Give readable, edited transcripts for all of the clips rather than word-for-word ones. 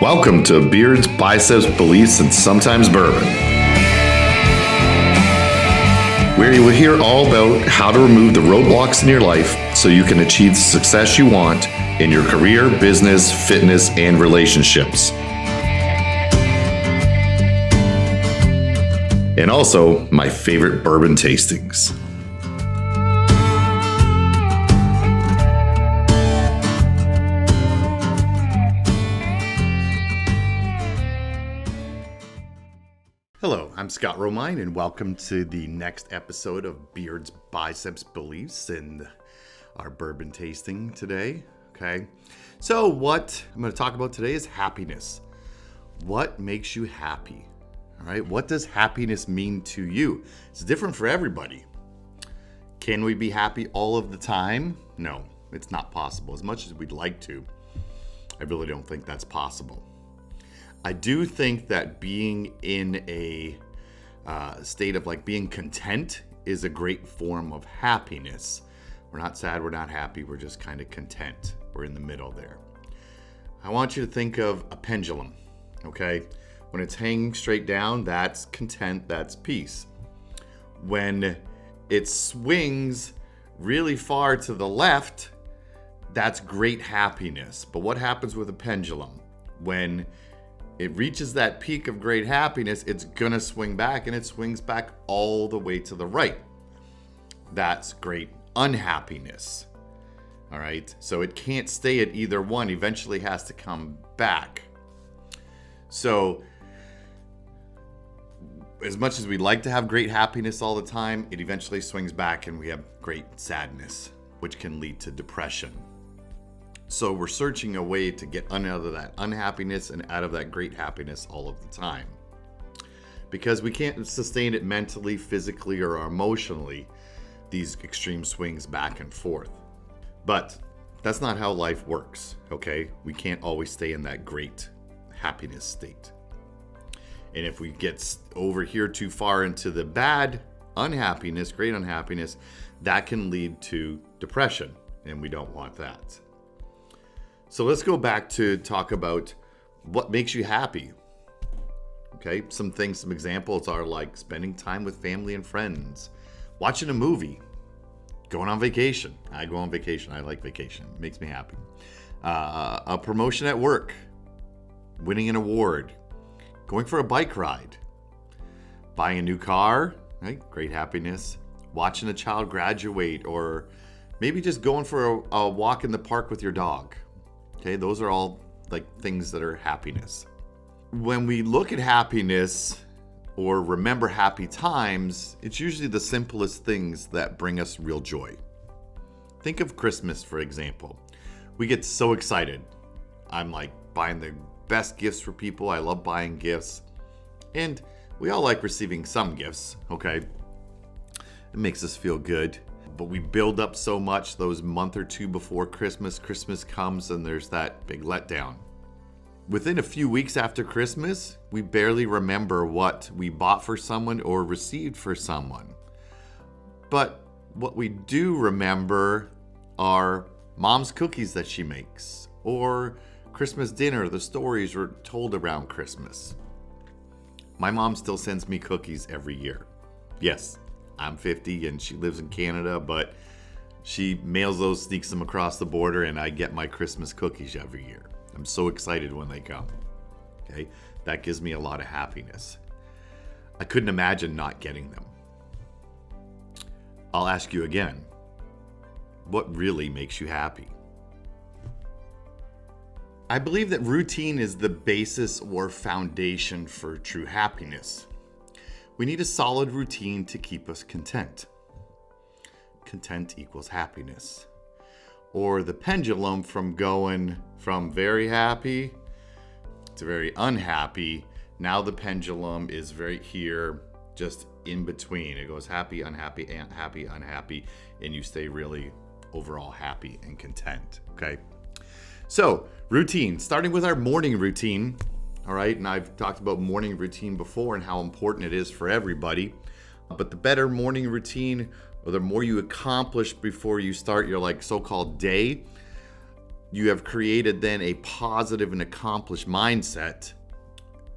Welcome to Beards, Biceps, Beliefs, and Sometimes Bourbon, where you will hear all about how to remove the roadblocks in your life so you can achieve the success you want in your career, business, fitness, and relationships. And also, my favorite bourbon tastings. Hello, I'm Scott Romjin, and welcome to the next episode of Beards, Biceps, Beliefs, and our bourbon tasting today. Okay, so what I'm going to talk about today is happiness. What makes you happy? All right, what does happiness mean to you? It's different for everybody. Can we be happy all of the time? No, it's not possible. As much as we'd like to, I really don't think that's possible. I do think that being in a state of like being content is a great form of happiness. We're not sad, we're not happy, we're just kind of content. We're in the middle there. I want you to think of a pendulum, okay? When it's hanging straight down, that's content, that's peace. When it swings really far to the left, that's great happiness. But what happens with a pendulum? When it reaches that peak of great happiness, it's gonna swing back, and it swings back all the way to the right. That's great unhappiness. All right, so it can't stay at either one, eventually has to come back. So as much as we'd like to have great happiness all the time, it eventually swings back and we have great sadness, which can lead to depression. So we're searching a way to get out of that unhappiness and out of that great happiness all of the time. Because we can't sustain it mentally, physically, or emotionally, these extreme swings back and forth. But that's not how life works, okay? We can't always stay in that great happiness state. And if we get over here too far into the bad unhappiness, great unhappiness, that can lead to depression, and we don't want that. So let's go back to talk about what makes you happy. Okay, some examples are like spending time with family and friends, watching a movie, going on vacation. I go on vacation. I like vacation. It makes me happy. A promotion at work, winning an award, going for a bike ride, buying a new car, right? Great happiness. Watching a child graduate, or maybe just going for a walk in the park with your dog. Okay, those are all like things that are happiness. When we look at happiness or remember happy times, it's usually the simplest things that bring us real joy. Think of Christmas, for example. We get so excited. I'm like buying the best gifts for people. I love buying gifts. And we all like receiving some gifts, okay? It makes us feel good. But we build up so much those month or two before Christmas. Christmas comes and there's that big letdown. Within a few weeks after Christmas, we barely remember what we bought for someone or received for someone. But what we do remember are mom's cookies that she makes, or Christmas dinner, the stories were told around Christmas. My mom still sends me cookies every year. Yes, I'm 50 and she lives in Canada, but she mails those, sneaks them across the border, and I get my Christmas cookies every year. I'm so excited when they come. Okay, that gives me a lot of happiness. I couldn't imagine not getting them. I'll ask you again, what really makes you happy? I believe that routine is the basis or foundation for true happiness. We need a solid routine to keep us content. Content equals happiness. Or the pendulum from going from very happy to very unhappy. Now the pendulum is right here, just in between. It goes happy, unhappy, happy, unhappy, and you stay really overall happy and content, okay? So, routine, starting with our morning routine. All right, and I've talked about morning routine before and how important it is for everybody. But the better morning routine, or the more you accomplish before you start your like so-called day, you have created then a positive and accomplished mindset,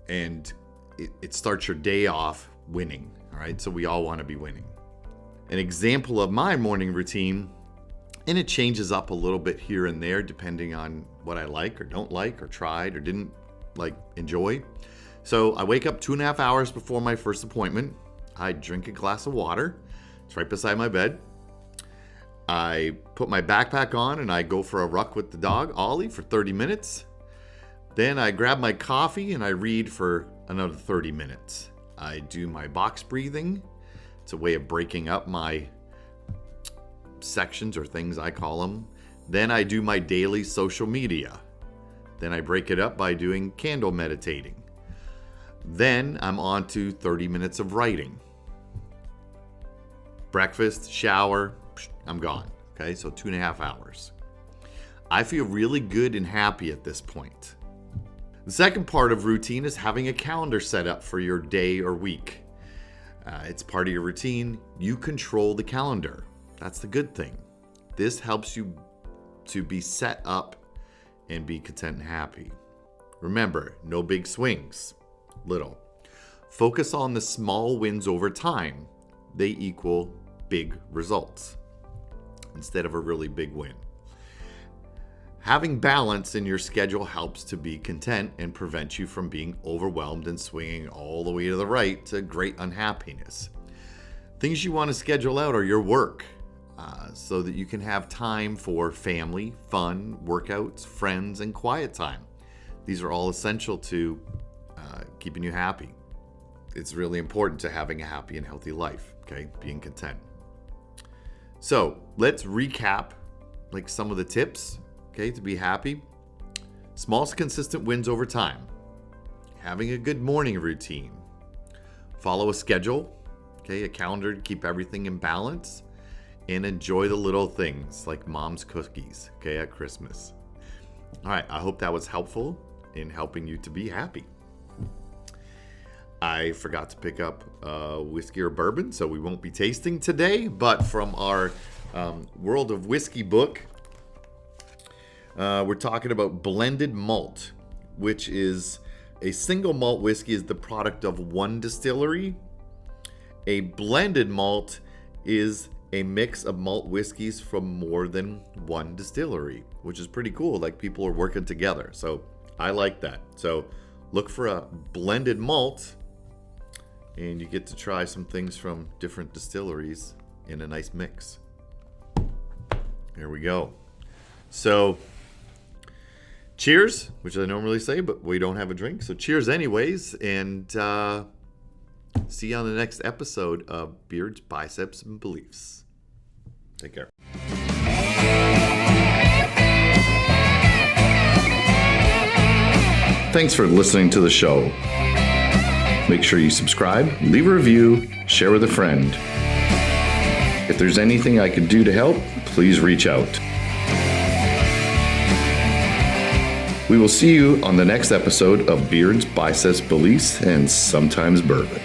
and it starts your day off winning. All right, so we all want to be winning. An example of my morning routine, and it changes up a little bit here and there depending on what I like or don't like or tried or didn't enjoy. So I wake up 2.5 hours before my first appointment. I drink a glass of water. It's right beside my bed. I put my backpack on and I go for a ruck with the dog, Ollie, for 30 minutes. Then I grab my coffee and I read for another 30 minutes. I do my box breathing. It's a way of breaking up my sections, or things I call them. Then I do my daily social media. Then I break it up by doing candle meditating. Then I'm on to 30 minutes of writing. Breakfast, shower, I'm gone. Okay, so 2.5 hours. I feel really good and happy at this point. The second part of routine is having a calendar set up for your day or week. It's part of your routine. You control the calendar. That's the good thing. This helps you to be set up and be content and happy. Remember, no big swings. Little. Focus on the small wins over time. They equal big results instead of a really big win. Having balance in your schedule helps to be content and prevents you from being overwhelmed and swinging all the way to the right to great unhappiness. Things you want to schedule out are your work, so that you can have time for family, fun, workouts, friends, and quiet time. These are all essential to keeping you happy. It's really important to having a happy and healthy life, okay? Being content. So let's recap some of the tips, okay, to be happy. Small, consistent wins over time. Having a good morning routine. Follow a schedule, okay, a calendar to keep everything in balance. And enjoy the little things like mom's cookies, okay, at Christmas. All right, I hope that was helpful in helping you to be happy. I forgot to pick up whiskey or bourbon, so we won't be tasting today. But from our World of Whiskey book, we're talking about blended malt, which is a single malt whiskey is the product of one distillery. A blended malt is a mix of malt whiskeys from more than one distillery, which is pretty cool. People are working together. So I like that. So look for a blended malt, and you get to try some things from different distilleries in a nice mix. There we go. So cheers, which I normally say, but we don't have a drink. So cheers anyways, and see you on the next episode of Beards, Biceps, and Beliefs. Take care. Thanks for listening to the show. Make sure you subscribe, leave a review, share with a friend. If there's anything I could do to help, please reach out. We will see you on the next episode of Beards, Biceps, Beliefs, and Sometimes Bourbon.